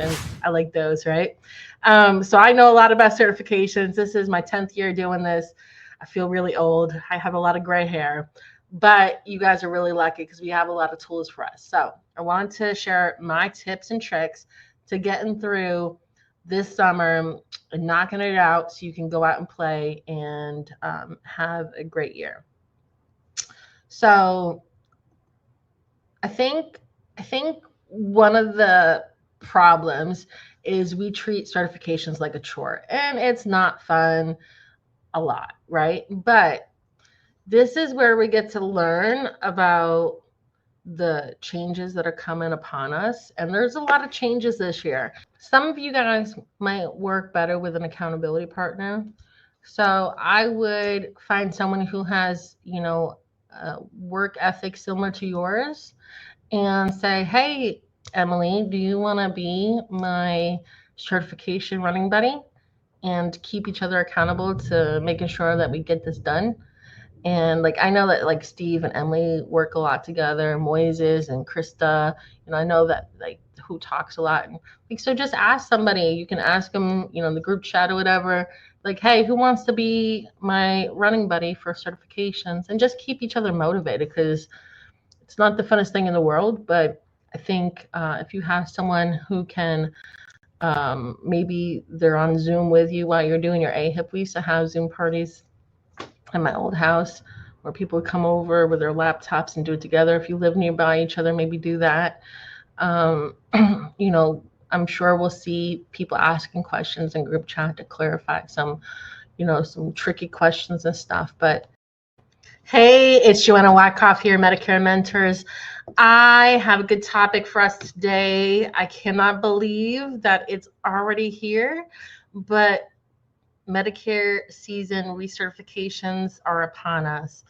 certifications. I like those, right? So I know a lot about certifications. This is my 10th year doing this. I feel really old. I have a lot of gray hair, but you guys are really lucky because we have a lot of tools for us. So I want to share my tips and tricks to getting through this summer and knocking it out so you can go out and play and have a great year. So I think one of the problems is we treat certifications like a chore, and it's not fun a lot, right? But this is where we get to learn about the changes that are coming upon us. And there's a lot of changes this year. Some of you guys might work better with an accountability partner. So I would find someone who has, work ethic similar to yours and say, hey, Emily, do you want to be my certification running buddy and keep each other accountable to making sure that we get this done? And like, I know that like Steve and Emily work a lot together, Moises and Krista, I know that like who talks a lot. And like, so just ask somebody, you can ask them, in the group chat or whatever, like, hey, who wants to be my running buddy for certifications? And just keep each other motivated, because it's not the funnest thing in the world. But I think if you have someone who can, maybe they're on Zoom with you while you're doing your AHIP. We used to have Zoom parties in my old house where people would come over with their laptops and do it together. If you live nearby each other, maybe do that. I'm sure we'll see people asking questions in group chat to clarify some tricky questions and stuff. But hey, it's Joanna Wackoff here, Medicare Mentors. I have a good topic for us today. I cannot believe that it's already here, but Medicare season recertifications are upon us.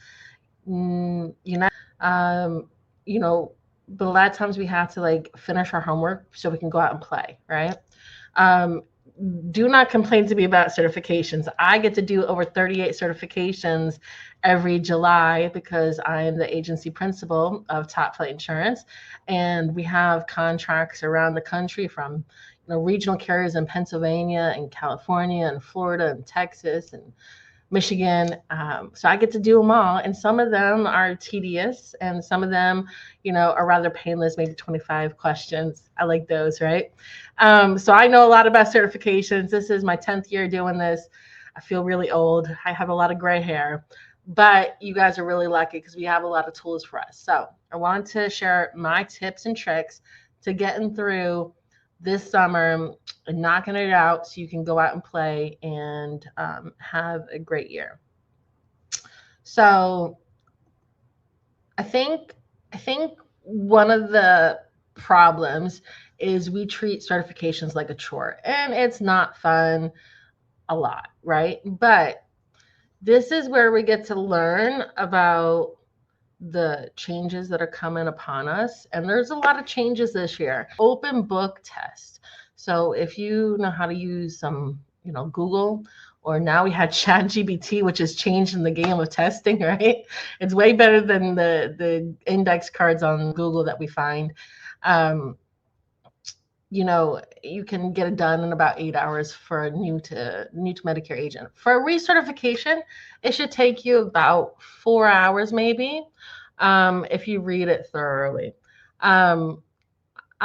But a lot of times we have to like finish our homework so we can go out and play, right? Do not complain to me about certifications. I get to do over 38 certifications every July because I am the agency principal of Topflight Insurance, and we have contracts around the country from regional carriers in Pennsylvania and California and Florida and Texas and Michigan. So I get to do them all. And some of them are tedious and some of them, are rather painless, maybe 25 questions. I like those, right? So I know a lot about certifications. This is my 10th year doing this. I feel really old. I have a lot of gray hair, but you guys are really lucky because we have a lot of tools for us. So I want to share my tips and tricks to getting through this summer and knocking it out so you can go out and play and have a great year. So I think one of the problems is we treat certifications like a chore, and it's not fun a lot, right? But this is where we get to learn about the changes that are coming upon us. And there's a lot of changes this year. Open book test. So if you know how to use some, Google, or now we had ChatGPT, which is changing the game of testing, right? It's way better than the index cards on Google that we find. You can get it done in about 8 hours for a new to Medicare agent. For a recertification, it should take you about 4 hours maybe, if you read it thoroughly.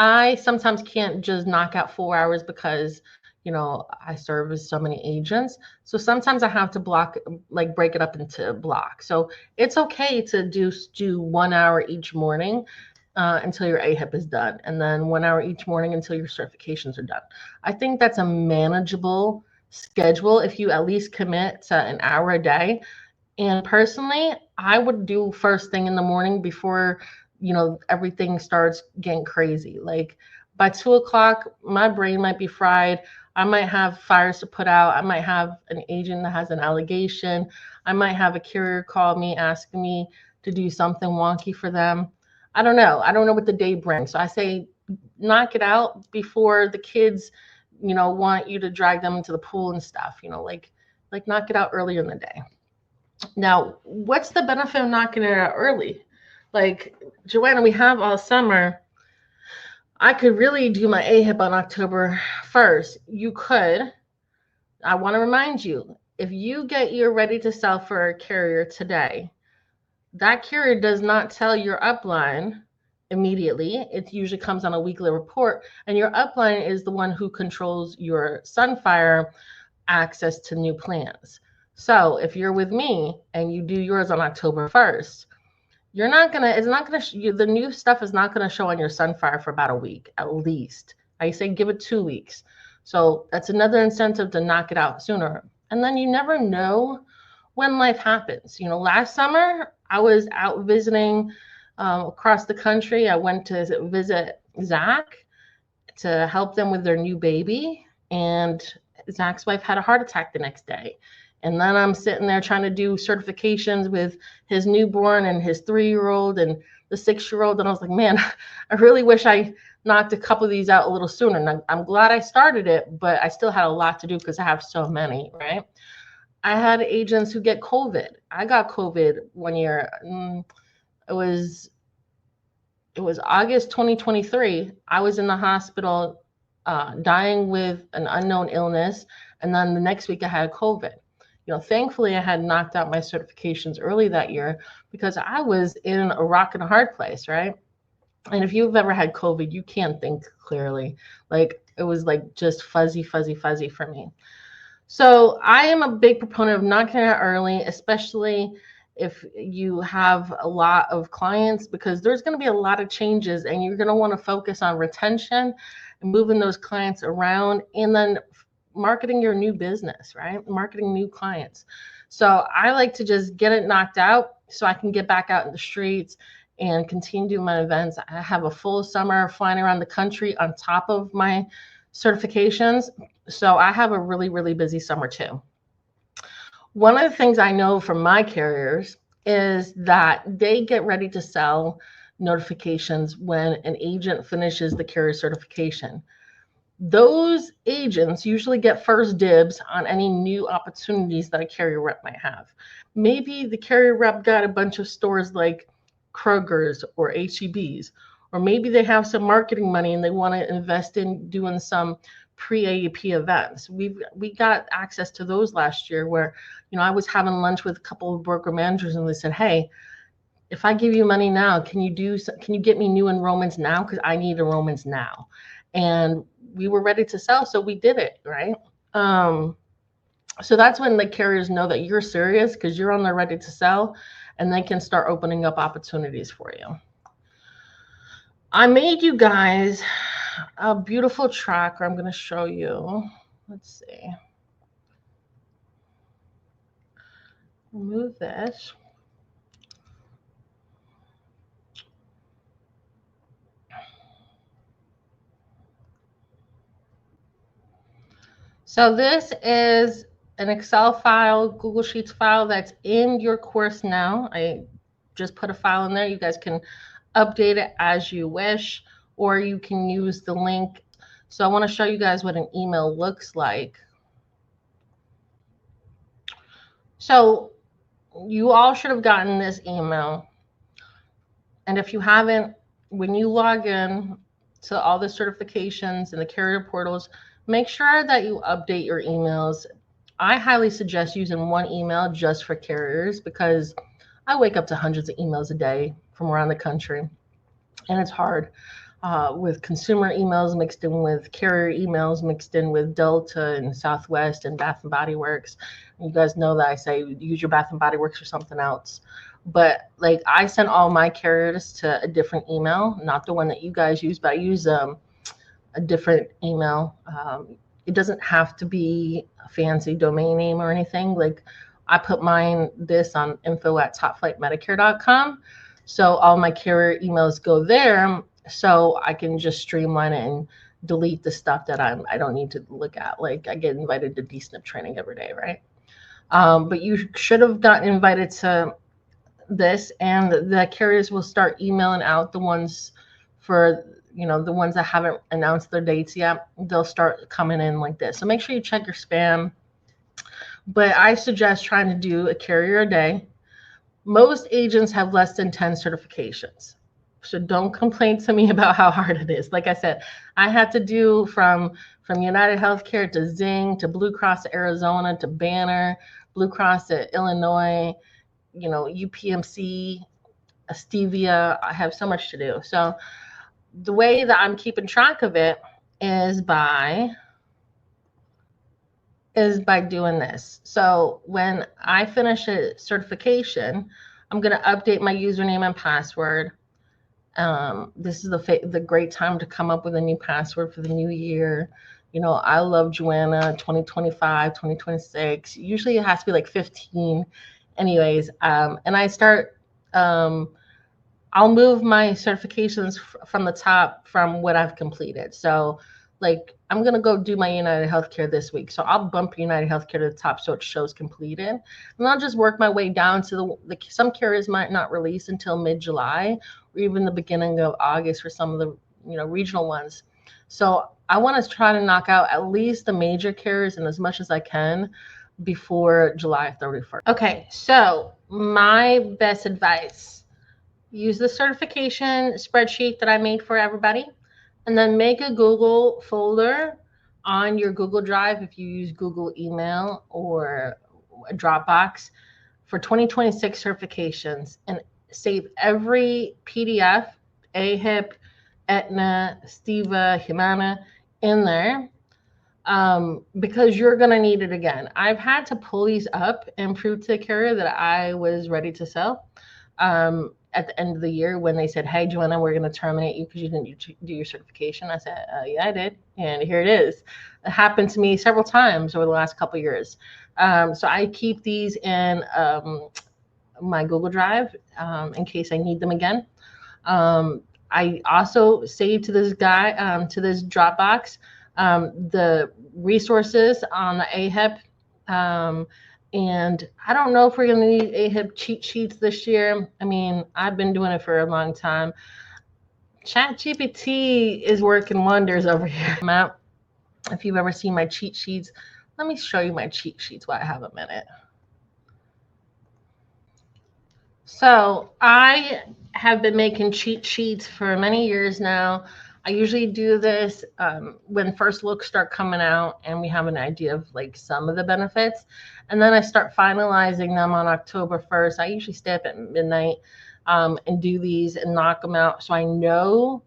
I sometimes can't just knock out 4 hours because, I service so many agents. So sometimes I have to break it up into blocks. So it's okay to do 1 hour each morning until your AHIP is done, and then 1 hour each morning until your certifications are done. I think that's a manageable schedule if you at least commit to an hour a day. And personally, I would do first thing in the morning before, everything starts getting crazy. Like by 2 o'clock, my brain might be fried. I might have fires to put out. I might have an agent that has an allegation. I might have a carrier call me asking me to do something wonky for them. I don't know. I don't know what the day brings. So I say, knock it out before the kids, want you to drag them into the pool and stuff, like knock it out earlier in the day. Now, what's the benefit of knocking it out early? Like, Joanna, we have all summer. I could really do my AHIP on October 1st. You could. I want to remind you, if you get your ready to sell for a carrier today, that carrier does not tell your upline immediately. It usually comes on a weekly report, and your upline is the one who controls your Sunfire access to new plans. So if you're with me and you do yours on October 1st, the new stuff is not gonna show on your Sunfire for about a week, at least. I say give it 2 weeks. So that's another incentive to knock it out sooner. And then you never know when life happens. Last summer I was out visiting across the country. I went to visit Zach to help them with their new baby, and Zach's wife had a heart attack the next day. And then I'm sitting there trying to do certifications with his newborn and his 3-year-old and the 6-year-old. And I was like, man, I really wish I knocked a couple of these out a little sooner. And I'm glad I started it, but I still had a lot to do because I have so many, right? I had agents who get COVID. I got COVID one year. It was August 2023. I was in the hospital dying with an unknown illness. And then the next week I had COVID. Thankfully I had knocked out my certifications early that year because I was in a rock and a hard place, right? And if you've ever had COVID, you can't think clearly. Like it was like just fuzzy for me. So I am a big proponent of knocking it out early, especially if you have a lot of clients, because there's going to be a lot of changes and you're going to want to focus on retention and moving those clients around, and then marketing your new business, right? Marketing new clients. So I like to just get it knocked out so I can get back out in the streets and continue doing my events. I have a full summer flying around the country on top of my certifications. So I have a really, really busy summer too. One of the things I know from my carriers is that they get ready to sell notifications when an agent finishes the carrier certification. Those agents usually get first dibs on any new opportunities that a carrier rep might have. Maybe the carrier rep got a bunch of stores like Kroger's or HEB's, or maybe they have some marketing money and they want to invest in doing some pre-AEP events. We got access to those last year where, I was having lunch with a couple of broker managers and they said, hey, if I give you money now, can you get me new enrollments now? Because I need enrollments now. And we were ready to sell, so we did it, right? So that's when the carriers know that you're serious because you're on there ready to sell, and they can start opening up opportunities for you. I made you guys a beautiful tracker. I'm going to show you. Let's see. Remove this. So this is an Excel file, Google Sheets file that's in your course now. I just put a file in there. You guys can update it as you wish, or you can use the link. So I want to show you guys what an email looks like. So you all should have gotten this email. And if you haven't, when you log in to all the certifications and the carrier portals, make sure that you update your emails. I highly suggest using one email just for carriers because I wake up to hundreds of emails a day from around the country, and it's hard with consumer emails mixed in with carrier emails mixed in with Delta and Southwest and Bath and Body Works. You guys know that I say use your Bath and Body Works or something else. But like I send all my carriers to a different email, not the one that you guys use, but I use a different email. It doesn't have to be a fancy domain name or anything. Like I put this on info@topflightmedicare.com. So all my carrier emails go there, so I can just streamline it and delete the stuff that I don't need to look at. Like I get invited to DSNP training every day, right? But you should have gotten invited to this, and the carriers will start emailing out the ones for the ones that haven't announced their dates yet. They'll start coming in like this. So make sure you check your spam. But I suggest trying to do a carrier a day. Most agents have less than 10 certifications. So don't complain to me about how hard it is. Like I said, I had to do from United Healthcare to Zing to Blue Cross Arizona to Banner, Blue Cross at Illinois, UPMC, Stevia. I have so much to do. So the way that I'm keeping track of it is by doing this. So when I finish a certification, I'm going to update my username and password. This is the great time to come up with a new password for the new year. I love Joanna 2025, 2026. Usually it has to be like 15 anyways. And I start, I'll move my certifications from the top from what I've completed. So like I'm going to go do my United Healthcare this week. So I'll bump United Healthcare to the top so it shows completed. And I'll just work my way down to some carriers might not release until mid-July or even the beginning of August for some of the regional ones. So I want to try to knock out at least the major carriers and as much as I can before July 31st. Okay, so my best advice: use the certification spreadsheet that I made for everybody, and then make a Google folder on your Google Drive if you use Google Email or Dropbox for 2026 certifications, and save every PDF, AHIP, Aetna, Steva, Humana in there, because you're going to need it again. I've had to pull these up and prove to the carrier that I was ready to sell. At the end of the year when they said, hey, Joanna, we're going to terminate you because you didn't do your certification. I said, yeah, I did. And here it is. It happened to me several times over the last couple of years. So I keep these in my Google Drive in case I need them again. I also save to this to this Dropbox, the resources on the AHIP. And I don't know if we're going to need AHIP cheat sheets this year. I mean, I've been doing it for a long time. ChatGPT is working wonders over here. Matt, if you've ever seen my cheat sheets, let me show you my cheat sheets while I have a minute. So I have been making cheat sheets for many years now. I usually do this when first looks start coming out and we have an idea of like some of the benefits. And then I start finalizing them on October 1st. I usually stay up at midnight and do these and knock them out so I know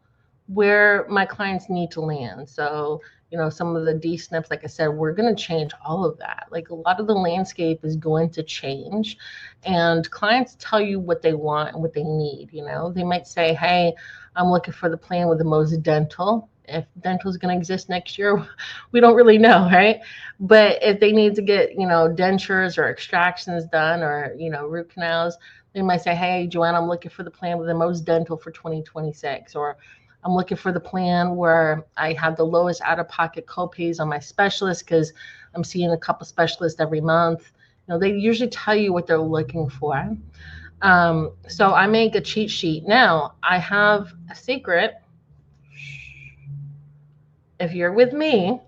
where my clients need to land. So, some of the D-SNPs, like I said, we're going to change all of that. Like a lot of the landscape is going to change, and clients tell you what they want and what they need. They might say, hey, I'm looking for the plan with the most dental. If dental is going to exist next year, we don't really know, right? But if they need to get, dentures or extractions done or, root canals, they might say, hey, Joanna, I'm looking for the plan with the most dental for 2026. Or I'm looking for the plan where I have the lowest out-of-pocket copays on my specialist because I'm seeing a couple specialists every month. They usually tell you what they're looking for. So I make a cheat sheet. Now, I have a secret. If you're with me,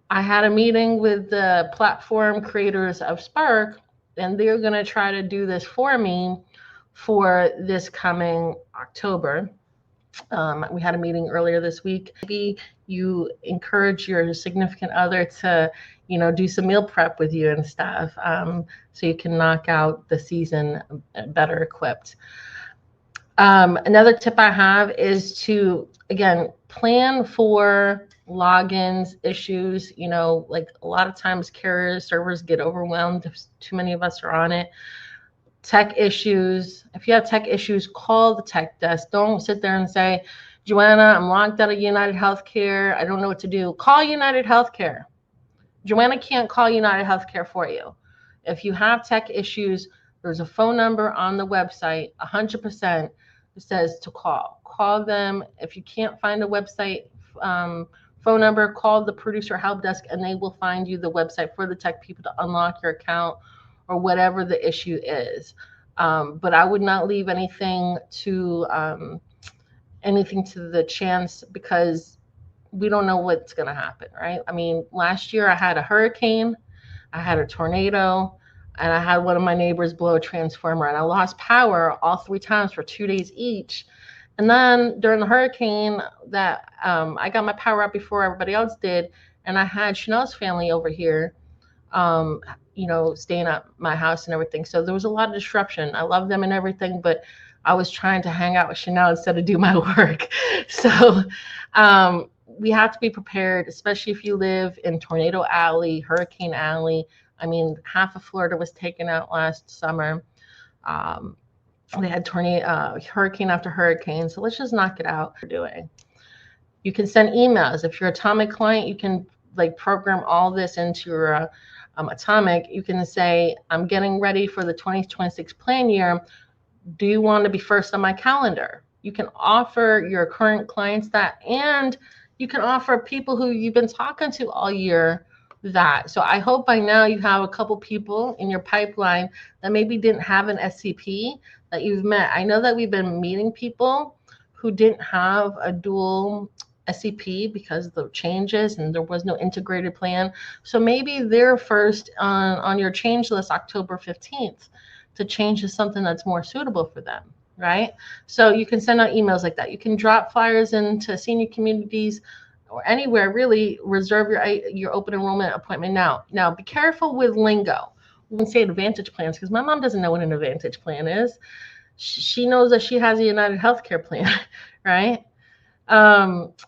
I had a meeting with the platform creators of Spark, and they're going to try to do this for me for this coming October. We had a meeting earlier this week. Maybe you encourage your significant other to, do some meal prep with you and stuff, so you can knock out the season better equipped. Another tip I have is to, again, plan for logins, issues. Like a lot of times carrier servers get overwhelmed if too many of us are on it. Tech issues. If you have tech issues, call the tech desk. Don't sit there and say, Joanna, I'm locked out of United Healthcare. I don't know what to do. Call United Healthcare. Joanna can't call United Healthcare for you. If you have tech issues, there's a phone number on the website, 100%, it says to call. Call them. If you can't find a website phone number, call the producer help desk, and they will find you the website for the tech people to unlock your account or whatever the issue is. But I would not leave anything to the chance, because we don't know what's going to happen, right? I mean, last year I had a hurricane, I had a tornado, and I had one of my neighbors blow a transformer, and I lost power all 3 times for 2 days each. And then during the hurricane, that I got my power out before everybody else did, and I had Chanel's family over here, um, staying at my house and everything. So there was a lot of disruption. I love them and everything, but I was trying to hang out with Chanel instead of do my work. So we have to be prepared, especially if you live in Tornado Alley, Hurricane Alley. I mean, half of Florida was taken out last summer. They had hurricane after hurricane. So let's just knock it out. We're doing. You can send emails. If you're Atomic client, you can program all this into your Atomic. You can say, I'm getting ready for the 2026 plan year. Do you want to be first on my calendar? You can offer your current clients that, and you can offer people who you've been talking to all year that. So I hope by now you have a couple people in your pipeline that maybe didn't have an SCP that you've met. I know that we've been meeting people who didn't have a dual SCP because of the changes and there was no integrated plan. So maybe they're first on your change list October 15th to change to something that's more suitable for them, right? So you can send out emails like that. You can drop flyers into senior communities or anywhere, really. Reserve your open enrollment appointment now. Now, be careful with lingo. We can say Advantage plans because my mom doesn't know what an Advantage plan is. She knows that she has a United Healthcare plan, right?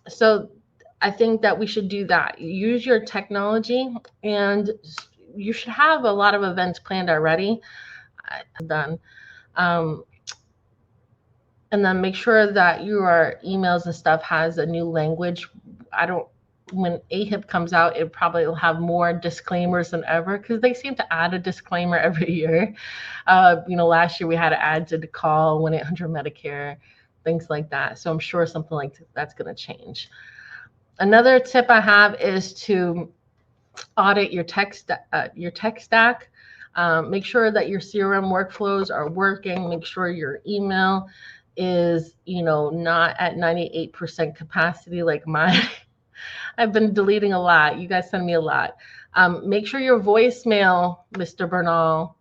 So I think that we should do that. Use your technology, and you should have a lot of events planned already. Done. And then make sure that your emails and stuff has a new language. When AHIP comes out, it probably will have more disclaimers than ever because they seem to add a disclaimer every year. Last year we had to add to the call 1-800-Medicare, things like that. So I'm sure something like that's going to change. Another tip I have is to audit your tech stack. Make sure that your CRM workflows are working. Make sure your email is, not at 98% capacity like mine. I've been deleting a lot. You guys send me a lot. Make sure your voicemail, Mr. Bernal,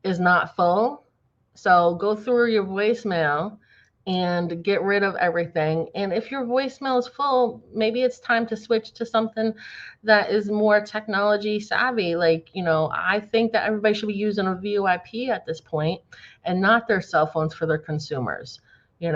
is not full. So go through your voicemail and get rid of everything. And if your voicemail is full, maybe it's time to switch to something that is more technology savvy. I think that everybody should be using a VOIP at this point and not their cell phones for their consumers. You're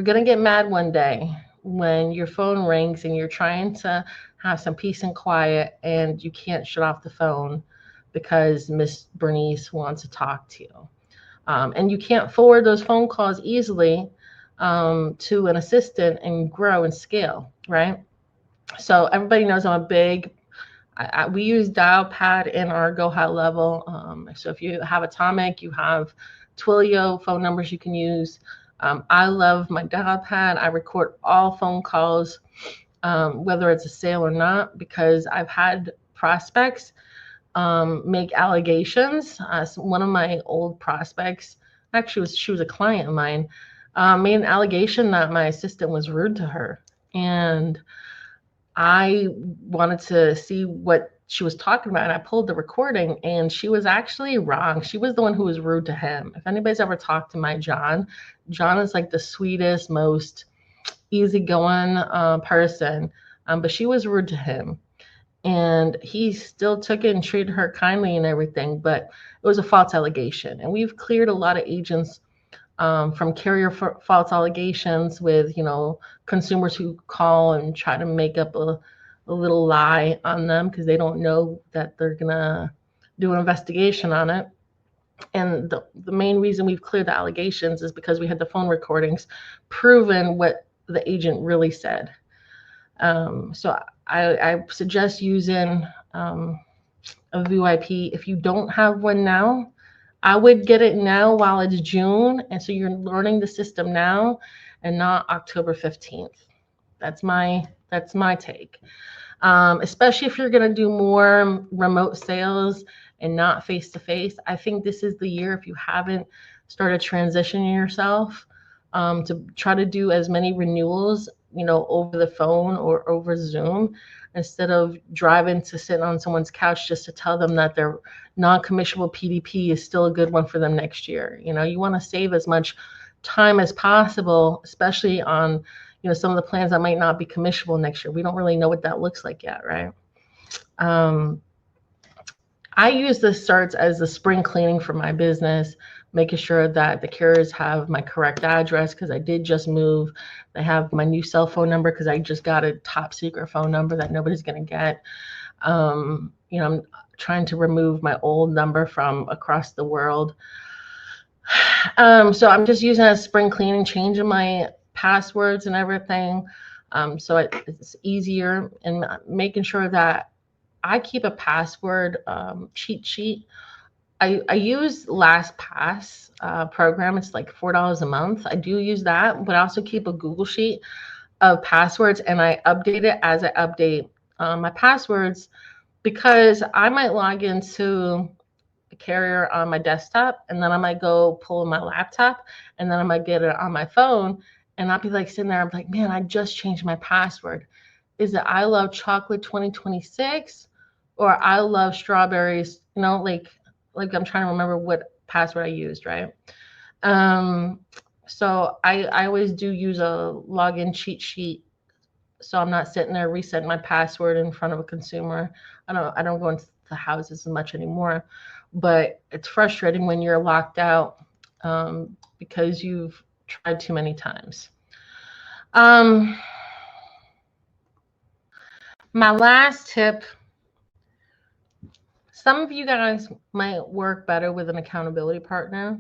going to get mad one day when your phone rings and you're trying to have some peace and quiet and you can't shut off the phone because Miss Bernice wants to talk to you. And you can't forward those phone calls easily to an assistant and grow and scale, right? So everybody knows I'm a big, we use dial pad in our Go High level. So if you have Atomic, you have Twilio phone numbers you can use. I love my dial pad. I record all phone calls, whether it's a sale or not, because I've had prospects make allegations. One of my old prospects, actually she was a client of mine, made an allegation that my assistant was rude to her. And I wanted to see what she was talking about, and I pulled the recording, and she was actually wrong. She was the one who was rude to him. If anybody's ever talked to my John is like the sweetest, most easygoing person, but she was rude to him. And he still took it and treated her kindly and everything, but it was a false allegation. And we've cleared a lot of agents from carrier false allegations with, consumers who call and try to make up a little lie on them because they don't know that they're going to do an investigation on it. And the main reason we've cleared the allegations is because we had the phone recordings proving what the agent really said. So I suggest using a VOIP. If you don't have one now, I would get it now while it's June. And so you're learning the system now and not October 15th. That's my take. Especially if you're going to do more remote sales and not face-to-face. I think this is the year, if you haven't started transitioning yourself, to try to do as many renewals over the phone or over Zoom, instead of driving to sit on someone's couch just to tell them that their non-commissionable PDP is still a good one for them next year. You want to save as much time as possible, especially on, some of the plans that might not be commissionable next year. We don't really know what that looks like yet, right? I use the certs as the spring cleaning for my business, making sure that the carriers have my correct address because I did just move. They have my new cell phone number because I just got a top secret phone number that nobody's going to get. I'm trying to remove my old number from across the world. So I'm just using it as spring cleaning, changing my passwords and everything. So it's easier, and making sure that I keep a password cheat sheet. I use LastPass program. It's like $4 a month. I do use that, but I also keep a Google sheet of passwords, and I update it as I update my passwords, because I might log into a carrier on my desktop, and then I might go pull my laptop, and then I might get it on my phone, and I'll be like sitting there, I'm like, man, I just changed my password. Is it I love chocolate 2026 or I love strawberries? Like I'm trying to remember what password I used, right? So I always do use a login cheat sheet, so I'm not sitting there resetting my password in front of a consumer. I don't go into the houses as much anymore, but it's frustrating when you're locked out because you've tried too many times. My last tip, some of you guys might work better with an accountability partner.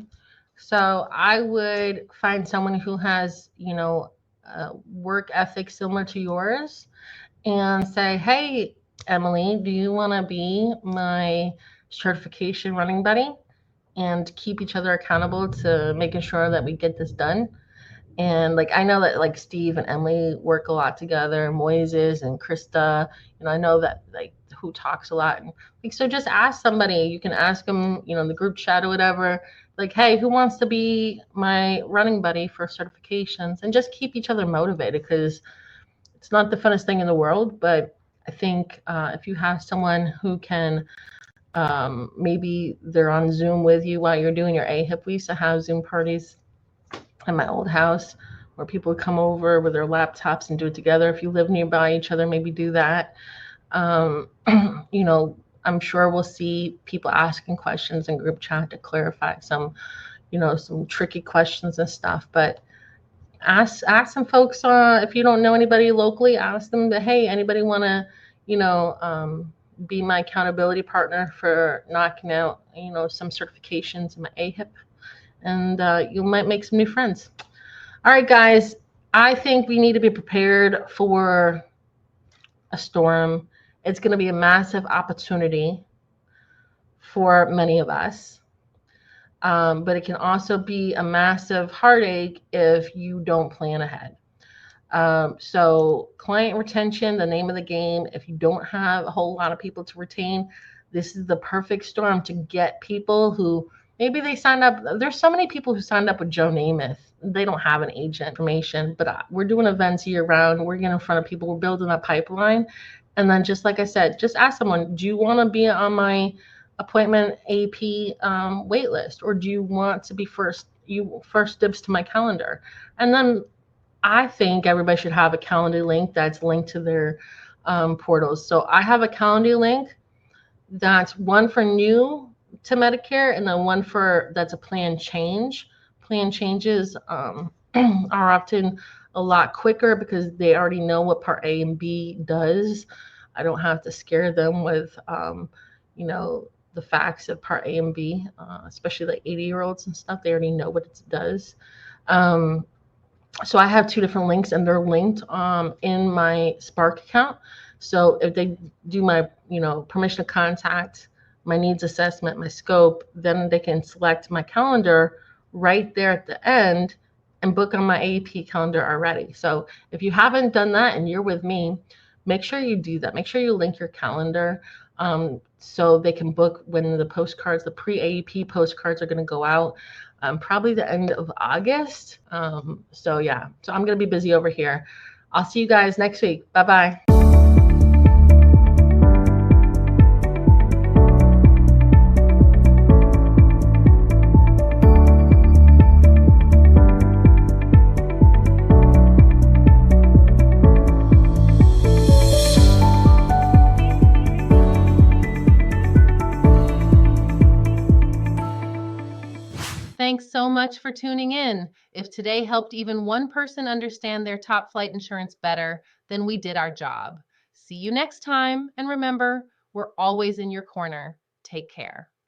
So I would find someone who has, work ethic similar to yours, and say, hey, Emily, do you want to be my certification running buddy, and keep each other accountable to making sure that we get this done? And I know that Steve and Emily work a lot together, Moises and Krista, I know that who talks a lot. And so just ask somebody. You can ask them, in the group chat or whatever, hey, who wants to be my running buddy for certifications? And just keep each other motivated, because it's not the funnest thing in the world, but I think if you have someone who can, maybe they're on Zoom with you while you're doing your AHIP. We used to have Zoom parties at my old house where people would come over with their laptops and do it together. If you live nearby each other, maybe do that. I'm sure we'll see people asking questions in group chat to clarify some tricky questions and stuff. But ask some folks, if you don't know anybody locally, ask them that, hey, anybody want to, be my accountability partner for knocking out, some certifications in my AHIP, and you might make some new friends. All right, guys, I think we need to be prepared for a storm. It's going to be a massive opportunity for many of us. But it can also be a massive heartache if you don't plan ahead. So client retention, the name of the game. If you don't have a whole lot of people to retain, this is the perfect storm to get people who maybe they signed up. There's so many people who signed up with Joe Namath. They don't have an agent information, but we're doing events year round. We're getting in front of people. We're building a pipeline. And then just like I said, just ask someone, do you want to be on my appointment AEP wait list, or do you want to be first dibs to my calendar? And then I think everybody should have a Calendly link that's linked to their portals. So I have a Calendly link that's one for new to Medicare, and then one that's a plan change. Plan changes are often a lot quicker because they already know what Part A and B does. I don't have to scare them with, the facts of Part A and B, especially 80-year-olds and stuff. They already know what it does. So I have two different links, and they're linked in my Spark account. So if they do my, permission to contact, my needs assessment, my scope, then they can select my calendar right there at the end and book on my AEP calendar already. So if you haven't done that and you're with me, make sure you do that. Make sure you link your calendar so they can book when the postcards, the pre-AEP postcards are going to go out. Probably the end of August. So I'm going to be busy over here. I'll see you guys next week. Bye-bye. Thanks so much for tuning in. If today helped even one person understand their Topflight Insurance better, then we did our job. See you next time, and remember, we're always in your corner. Take care.